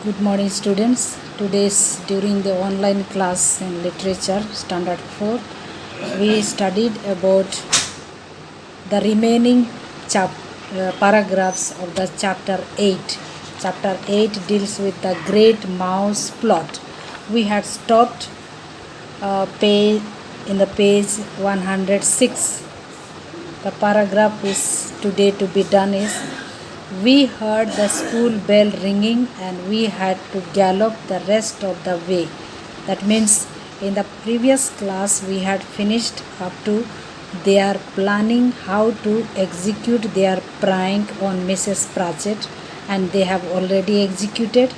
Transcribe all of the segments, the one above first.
Good morning, students. Today's during the online class in literature standard 4, we studied about the remaining paragraphs of the chapter 8. Chapter 8 deals with the great mouse plot. We had stopped page in the page 106. The paragraph is today to be done is: we heard the school bell ringing and we had to gallop the rest of the way. That means in the previous class we had finished up to they are planning how to execute their prank on Mrs. Pratchett, and they have already executed.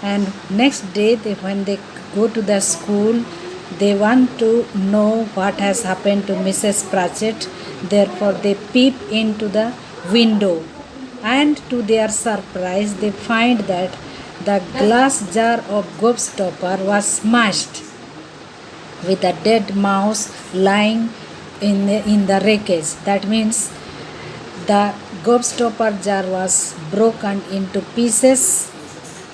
And next day when they go to the school, they want to know what has happened to Mrs. Pratchett. Therefore they peep into the window, and to their surprise they find that the glass jar of gobstopper was smashed with a dead mouse lying in the wreckage. That means the gobstopper jar was broken into pieces,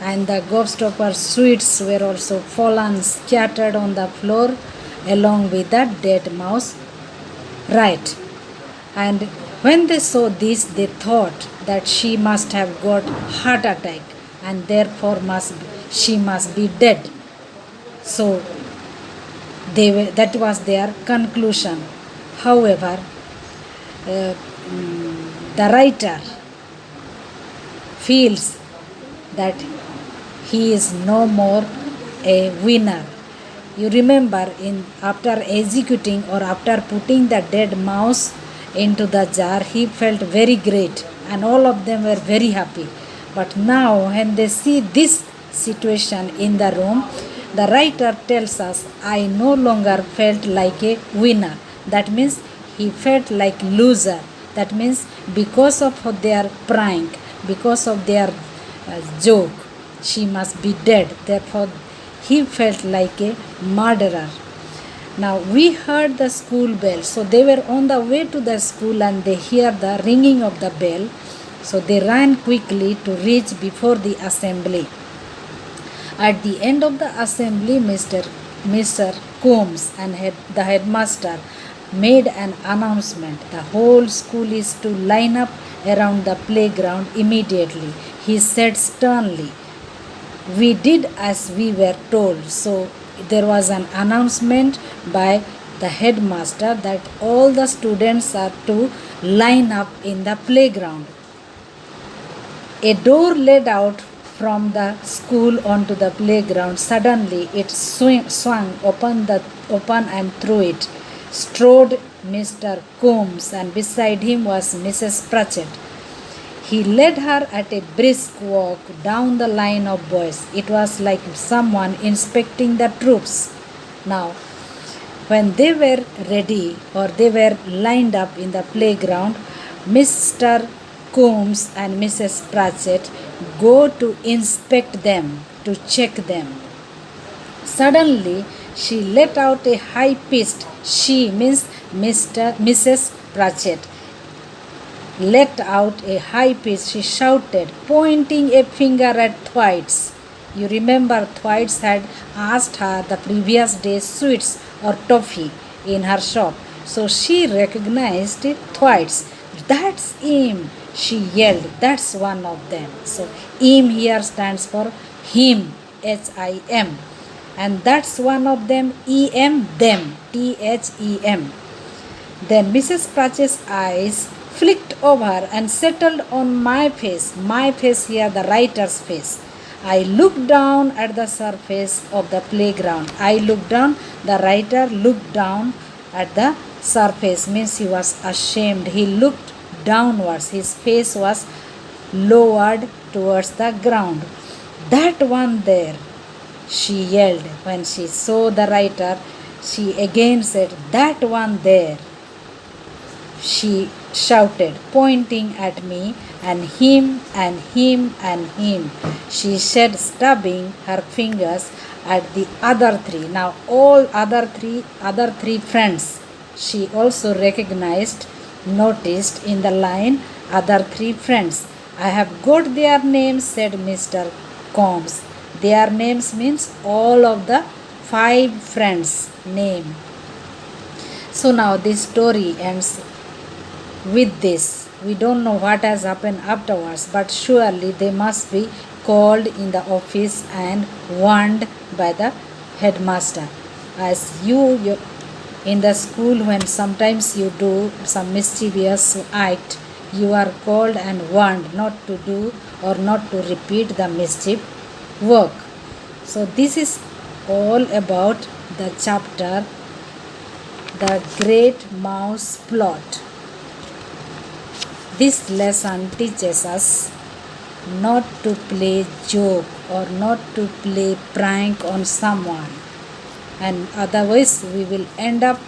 and the gobstopper sweets were also fallen scattered on the floor along with the dead mouse. Right. And when they saw this, they thought that she must have got heart attack and therefore she must be dead. So that was their conclusion. However, the writer feels that he is no more a winner. You remember, after executing or after putting the dead mouse into the jar, he felt very great and all of them were very happy. But now when they see this situation in the room, the writer tells us, I no longer felt like a winner. That means he felt like loser. That means because of their prank, because of their joke, she must be dead. Therefore he felt like a murderer. Now we heard the school bell. So they were on the way to the school and they hear the ringing of the bell. So they ran quickly to reach before the assembly. At the end of the assembly, Mr. Combs and the headmaster made an announcement. The whole school is to line up around the playground immediately. He said sternly. We did as we were told. So there was an announcement by the headmaster that all the students are to line up in the playground. A door led out from the school onto the playground. Suddenly it swung open and through it strode Mr. Combs, and beside him was Mrs. Pratchett. He led her at a brisk walk down the line of boys. It was like someone inspecting the troops. Now, when they were ready or they were lined up in the playground, Mr. Combs and Mrs. Pratchett go to inspect them, to check them. Suddenly, she let out a high-pitched, she means Mrs. Pratchett, let out a high pitch. She shouted, pointing a finger at Thwaites. You remember Thwaites had asked her the previous day sweets or toffee in her shop. So she recognized Thwaites. That's him, she yelled. That's one of them. So him here stands for him, H-I-M. And that's one of them, E-M, them, T-H-E-M. Then Mrs. Pratchett's eyes flicked over and settled on my face here, the writer's face. I looked down at the surface of the playground. I looked down, the writer looked down at the surface, means he was ashamed. He looked downwards, his face was lowered towards the ground. That one there, she yelled. When she saw the writer, she again said, that one there, she shouted, pointing at me, and him, and him, and him. She said, stubbing her fingers at the other three. Now all other three friends she also recognized, noticed in the line, other three friends. I have got their names, said Mr. combs. Their names means all of the 5 friends name. So now this story ends with this. We don't know what has happened afterwards, but surely they must be called in the office and warned by the headmaster. As you in the school, when sometimes you do some mischievous act, you are called and warned not to do or not to repeat the mischief work. So this is all about the chapter The Great Mouse Plot. This lesson teaches us not to play joke or not to play prank on someone, and otherwise we will end up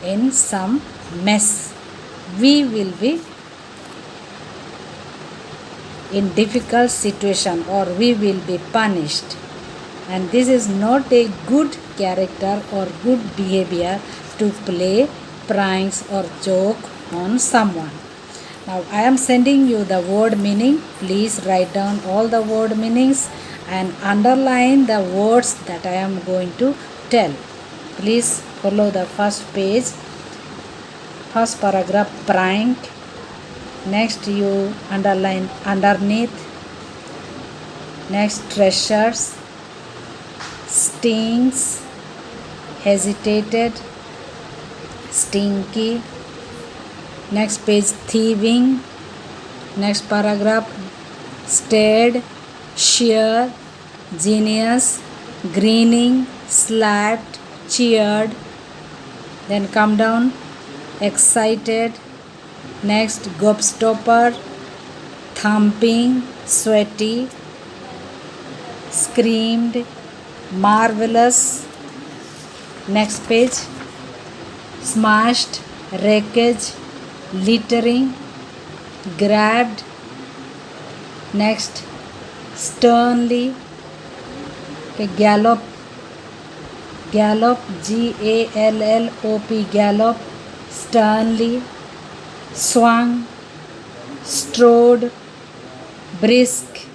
in some mess. We will be in difficult situation or we will be punished, and this is not a good character or good behavior to play pranks or joke on someone. Now I am sending you the word meaning. Please write down all the word meanings and underline the words that I am going to tell. Please follow the first page. First paragraph, prank. Next you underline underneath. Next, treasures, stings, hesitated, stinky. Next page, thieving. Next paragraph, stared, sheer, genius, grinning, slapped, cheered. Then come down, excited. Next, gobstopper, thumping, sweaty, screamed, marvelous. Next page, smashed, wreckage, littering, grabbed. Next, sternly, gallop, gallop, G-A-L-L-O-P, gallop, sternly, swung, strode, brisk,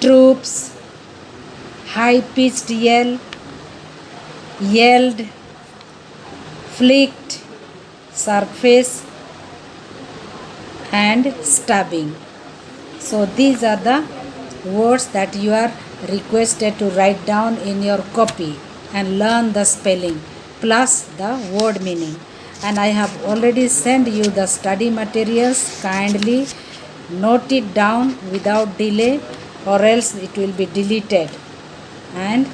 troops, high-pitched yell, yelled, flicked, surface, and stabbing. So these are the words that you are requested to write down in your copy and learn the spelling plus the word meaning. And I have already sent you the study materials. Kindly note it down without delay or else it will be deleted, and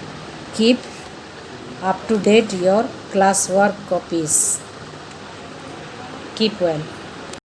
keep up to date your classwork copies. Keep well.